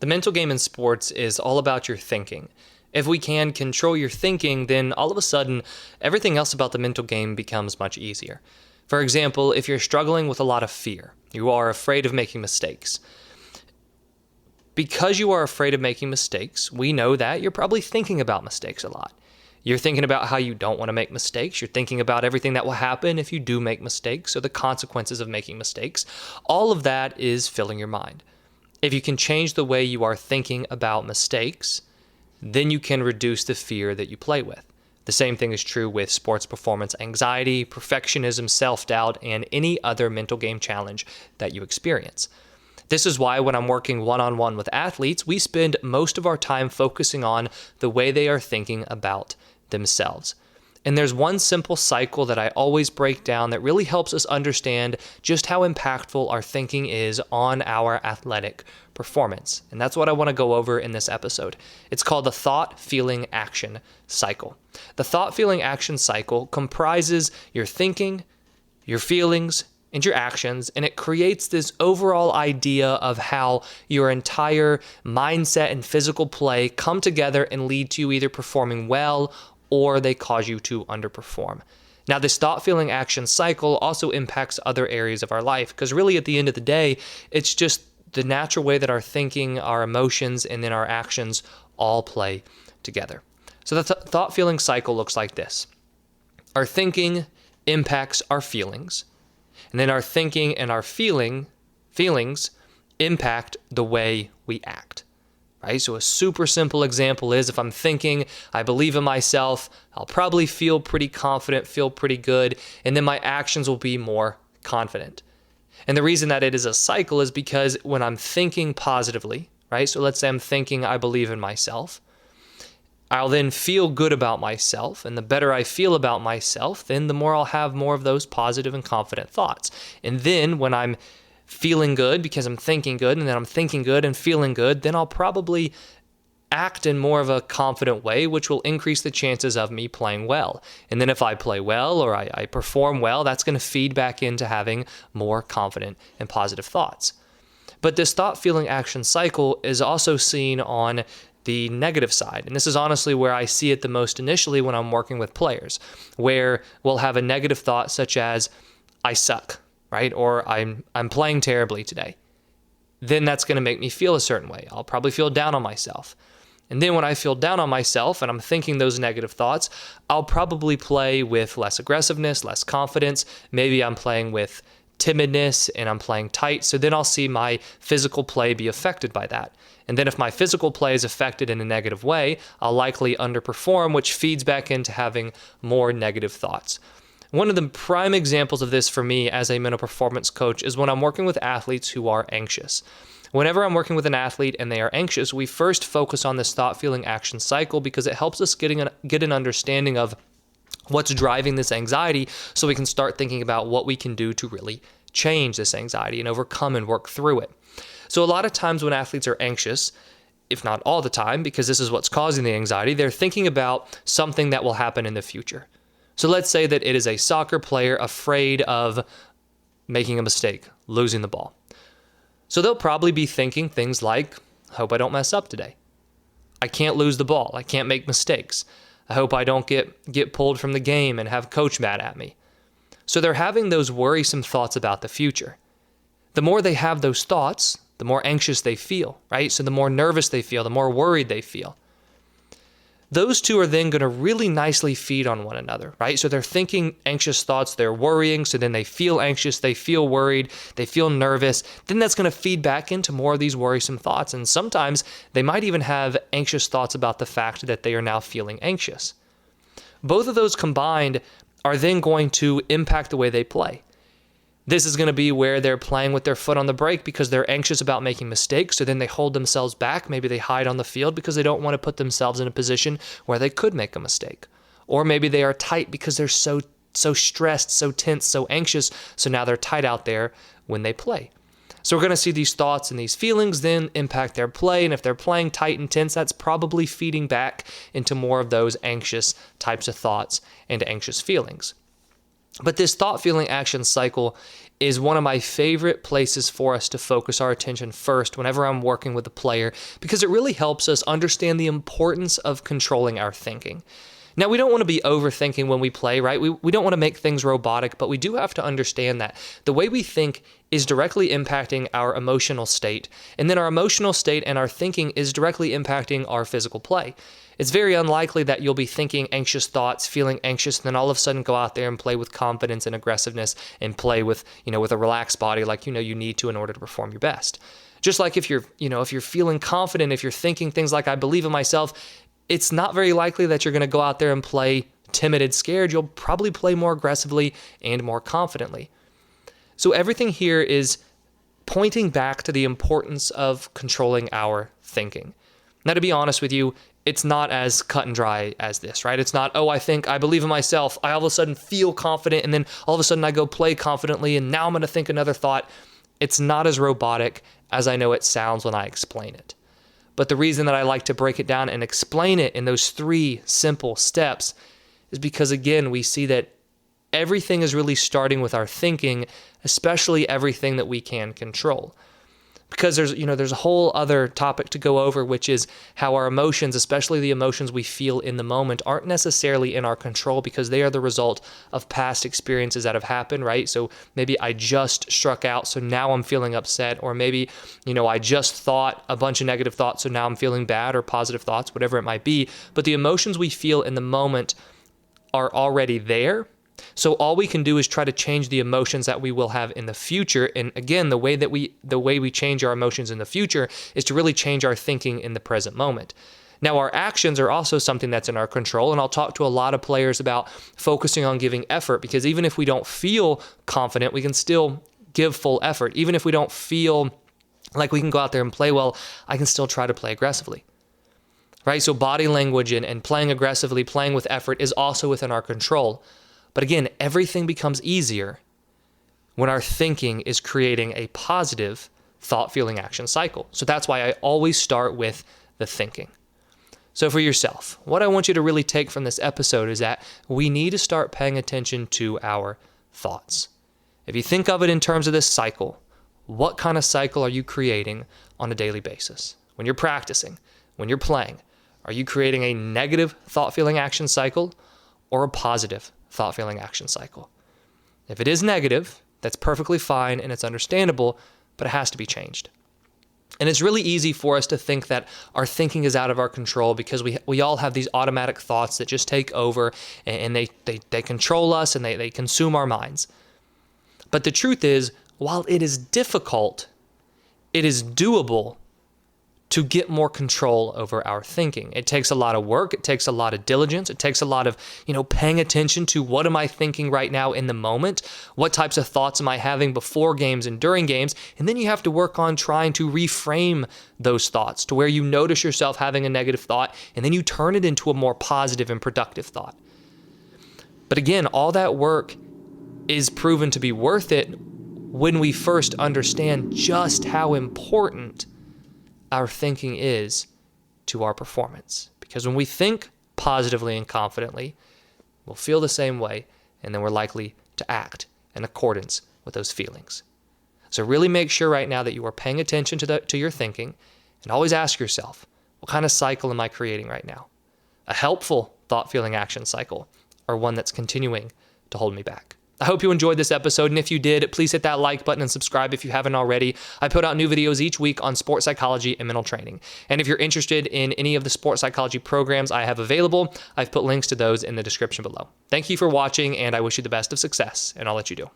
The mental game in sports is all about your thinking. If we can control your thinking, then all of a sudden, everything else about the mental game becomes much easier. For example, if you're struggling with a lot of fear, you are afraid of making mistakes. Because you are afraid of making mistakes, we know that you're probably thinking about mistakes a lot. You're thinking about how you don't want to make mistakes. You're thinking about everything that will happen if you do make mistakes, or the consequences of making mistakes. All of that is filling your mind. If you can change the way you are thinking about mistakes, then you can reduce the fear that you play with. The same thing is true with sports performance anxiety, perfectionism, self-doubt, and any other mental game challenge that you experience. This is why when I'm working one-on-one with athletes, we spend most of our time focusing on the way they are thinking about themselves. And there's one simple cycle that I always break down that really helps us understand just how impactful our thinking is on our athletic performance. And that's what I want to go over in this episode. It's called the thought, feeling, action cycle. The thought, feeling, action cycle comprises your thinking, your feelings, and your actions, and it creates this overall idea of how your entire mindset and physical play come together and lead to you either performing well or they cause you to underperform. Now, this thought, feeling, action cycle also impacts other areas of our life because really at the end of the day, it's just the natural way that our thinking, our emotions, and then our actions all play together. So the thought, feeling cycle looks like this. Our thinking impacts our feelings, and then our thinking and our feelings impact the way we act. Right? So a super simple example is if I'm thinking, I believe in myself, I'll probably feel pretty confident, feel pretty good, and then my actions will be more confident. And the reason that it is a cycle is because when I'm thinking positively, right? So let's say I'm thinking I believe in myself, I'll then feel good about myself, and the better I feel about myself, then the more I'll have more of those positive and confident thoughts. And then when I'm feeling good because I'm thinking good, and then I'm thinking good and feeling good, then I'll probably act in more of a confident way, which will increase the chances of me playing well. And then if I play well or I perform well, that's going to feed back into having more confident and positive thoughts. But this thought, feeling, action cycle is also seen on the negative side. And this is honestly where I see it the most initially when I'm working with players, where we'll have a negative thought such as, I suck, right? Or I'm playing terribly today. Then that's going to make me feel a certain way. I'll probably feel down on myself. And then when I feel down on myself and I'm thinking those negative thoughts, I'll probably play with less aggressiveness, less confidence. Maybe I'm playing with timidness and I'm playing tight. So then I'll see my physical play be affected by that. And then if my physical play is affected in a negative way, I'll likely underperform, which feeds back into having more negative thoughts. One of the prime examples of this for me as a mental performance coach is when I'm working with athletes who are anxious. Whenever I'm working with an athlete and they are anxious, we first focus on this thought, feeling, action cycle because it helps us get an understanding of what's driving this anxiety so we can start thinking about what we can do to really change this anxiety and overcome and work through it. So a lot of times when athletes are anxious, if not all the time, because this is what's causing the anxiety, they're thinking about something that will happen in the future. So let's say that it is a soccer player afraid of making a mistake, losing the ball. So they'll probably be thinking things like, I hope I don't mess up today. I can't lose the ball. I can't make mistakes. I hope I don't get pulled from the game and have coach mad at me. So they're having those worrisome thoughts about the future. The more they have those thoughts, the more anxious they feel, right? So the more nervous they feel, the more worried they feel. Those two are then going to really nicely feed on one another, right? So they're thinking anxious thoughts, they're worrying, so then they feel anxious, they feel worried, they feel nervous. Then that's going to feed back into more of these worrisome thoughts. And sometimes they might even have anxious thoughts about the fact that they are now feeling anxious. Both of those combined are then going to impact the way they play. This is going to be where they're playing with their foot on the brake because they're anxious about making mistakes. So then they hold themselves back. Maybe they hide on the field because they don't want to put themselves in a position where they could make a mistake. Or maybe they are tight because they're so stressed, so tense, so anxious. So now they're tight out there when they play. So we're going to see these thoughts and these feelings then impact their play. And if they're playing tight and tense, that's probably feeding back into more of those anxious types of thoughts and anxious feelings. But this thought, feeling, action cycle is one of my favorite places for us to focus our attention first whenever I'm working with a player, because it really helps us understand the importance of controlling our thinking. Now, we don't want to be overthinking when we play, right? We don't want to make things robotic, but we do have to understand that the way we think is directly impacting our emotional state. And then our emotional state and our thinking is directly impacting our physical play. It's very unlikely that you'll be thinking anxious thoughts, feeling anxious, and then all of a sudden go out there and play with confidence and aggressiveness and play with, with a relaxed body like you need to in order to perform your best. Just like if you're feeling confident, if you're thinking things like, I believe in myself, it's not very likely that you're going to go out there and play timid and scared. You'll probably play more aggressively and more confidently. So everything here is pointing back to the importance of controlling our thinking. Now, to be honest with you, it's not as cut and dry as this, right? It's not, I believe in myself. I all of a sudden feel confident, and then all of a sudden I go play confidently, and now I'm going to think another thought. It's not as robotic as I know it sounds when I explain it. But the reason that I like to break it down and explain it in those 3 simple steps is because, again, we see that everything is really starting with our thinking, especially everything that we can control. Because there's a whole other topic to go over, which is how our emotions, especially the emotions we feel in the moment, aren't necessarily in our control because they are the result of past experiences that have happened, right? So maybe I just struck out, so now I'm feeling upset, or maybe, I just thought a bunch of negative thoughts, so now I'm feeling bad, or positive thoughts, whatever it might be. But the emotions we feel in the moment are already there. So all we can do is try to change the emotions that we will have in the future. And again, the way we change our emotions in the future is to really change our thinking in the present moment. Now, our actions are also something that's in our control, and I'll talk to a lot of players about focusing on giving effort, because even if we don't feel confident, we can still give full effort. Even if we don't feel like we can go out there and play well, I can still try to play aggressively. Right? So body language and playing aggressively, playing with effort is also within our control. But again, everything becomes easier when our thinking is creating a positive thought, feeling, action cycle. So that's why I always start with the thinking. So for yourself, what I want you to really take from this episode is that we need to start paying attention to our thoughts. If you think of it in terms of this cycle, what kind of cycle are you creating on a daily basis? When you're practicing, when you're playing, are you creating a negative thought, feeling, action cycle or a positive thought, feeling, action cycle? If it is negative, that's perfectly fine and it's understandable, but it has to be changed. And it's really easy for us to think that our thinking is out of our control because we all have these automatic thoughts that just take over and they control us and they consume our minds. But the truth is, while it is difficult, it is doable to get more control over our thinking. It takes a lot of work. It takes a lot of diligence. It takes a lot of, paying attention to what am I thinking right now in the moment? What types of thoughts am I having before games and during games? And then you have to work on trying to reframe those thoughts to where you notice yourself having a negative thought and then you turn it into a more positive and productive thought. But again, all that work is proven to be worth it when we first understand just how important our thinking is to our performance. Because when we think positively and confidently, we'll feel the same way, and then we're likely to act in accordance with those feelings. So really make sure right now that you are paying attention to your thinking, and always ask yourself, what kind of cycle am I creating right now? A helpful thought, feeling, action cycle, or one that's continuing to hold me back? I hope you enjoyed this episode, and if you did, please hit that like button and subscribe if you haven't already. I put out new videos each week on sports psychology and mental training. And if you're interested in any of the sports psychology programs I have available, I've put links to those in the description below. Thank you for watching, and I wish you the best of success, and I'll let you do.